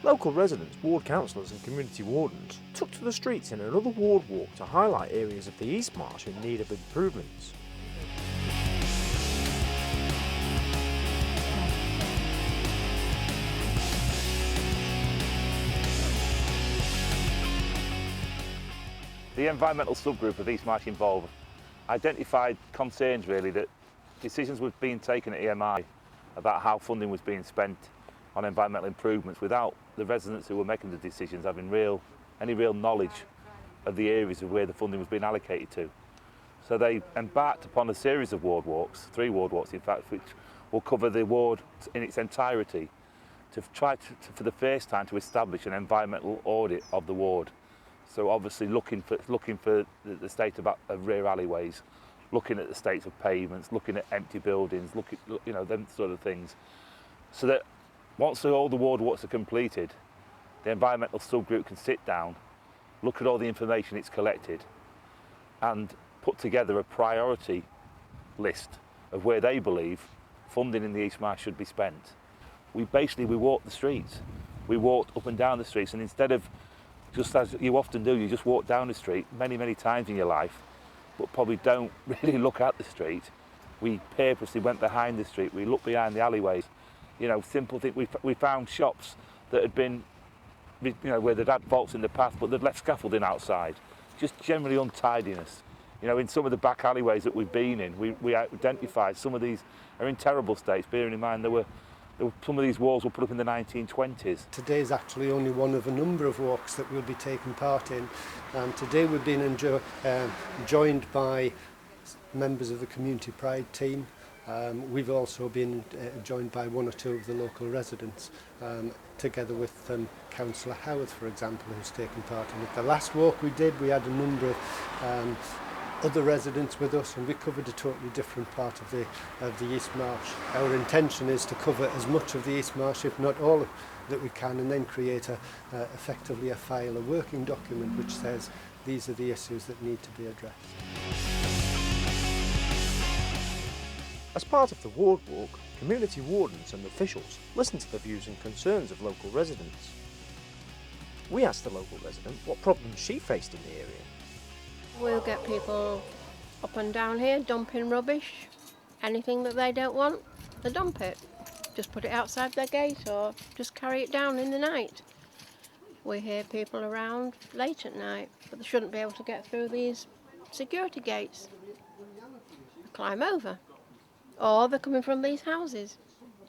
Local residents, ward councillors and community wardens took to the streets in another ward walk to highlight areas of the East Marsh in need of improvements. The environmental subgroup of East Marsh Involve identified concerns really that decisions were being taken at EMI about how funding was being spent on environmental improvements without the residents who were making the decisions having any real knowledge of the areas of where the funding was being allocated to. So they embarked upon a series of ward walks, 3 ward walks in fact, which will cover the ward in its entirety to try to, for the first time, to establish an environmental audit of the ward. So obviously looking for the state of rear alleyways, looking at the state of pavements, looking at empty buildings, them sort of things. So that once all the ward walks are completed, the environmental subgroup can sit down, look at all the information it's collected and put together a priority list of where they believe funding in the East Marsh should be spent. We walked the streets. We walked up and down the streets, and instead of, just as you often do, you just walk down the street many times in your life, but probably don't really look at the street. We purposely went behind the street, we looked behind the alleyways. Simple thing, we found shops that had been, where they'd had faults in the past, but they'd left scaffolding outside. Just generally untidiness. In some of the back alleyways that we've been in, we identified some of these are in terrible states, bearing in mind some of these walls were put up in the 1920s. Today is actually only one of a number of walks that we'll be taking part in. Today we've been joined by members of the Community Pride team. We've also been joined by 1 or 2 of the local residents, together with Councillor Howard, for example, who's taken part in it. The last walk we did, we had a number of other residents with us, and we covered a totally different part of the East Marsh. Our intention is to cover as much of the East Marsh, if not all that we can, and then create effectively a file, a working document which says these are the issues that need to be addressed. As part of the ward walk, community wardens and officials listened to the views and concerns of local residents. We asked the local resident what problems she faced in the area. We'll get people up and down here dumping rubbish. Anything that they don't want, they dump it. Just put it outside their gate or just carry it down in the night. We hear people around late at night, but they shouldn't be able to get through these security gates. They climb over. Or they're coming from these houses.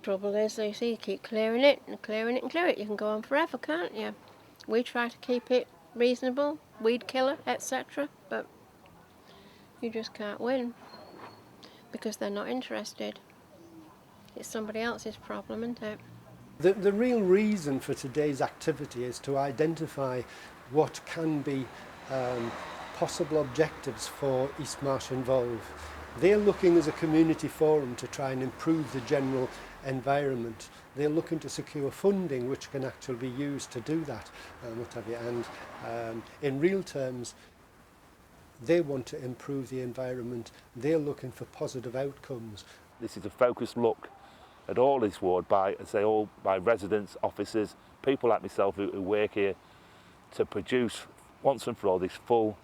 Trouble is, you see, you keep clearing it and clearing it and clearing it. You can go on forever, can't you? We try to keep it reasonable, weed killer, etc. But you just can't win because they're not interested. It's somebody else's problem, isn't it? The real reason for today's activity is to identify what can be possible objectives for East Marsh Involve. They're looking as a community forum to try and improve the general environment. They're looking to secure funding which can actually be used to do that, what have you. And in real terms, they want to improve the environment. They're looking for positive outcomes. This is a focused look at all this ward by residents, officers, people like myself who work here to produce once and for all this full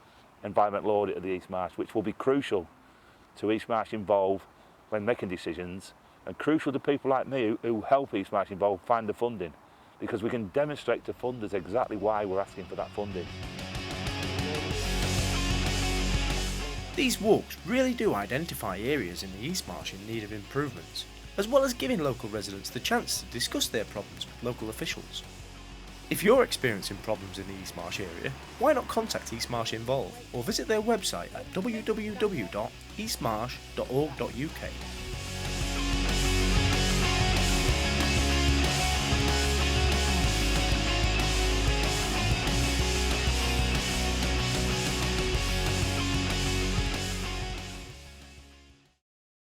environmental audit of the East Marsh, which will be crucial to East Marsh Involve when making decisions, and crucial to people like me who help East Marsh Involve find the funding, because we can demonstrate to funders exactly why we're asking for that funding. These walks really do identify areas in the East Marsh in need of improvements, as well as giving local residents the chance to discuss their problems with local officials. If you're experiencing problems in the East Marsh area, why not contact East Marsh Involve or visit their website at www.eastmarsh.org.uk.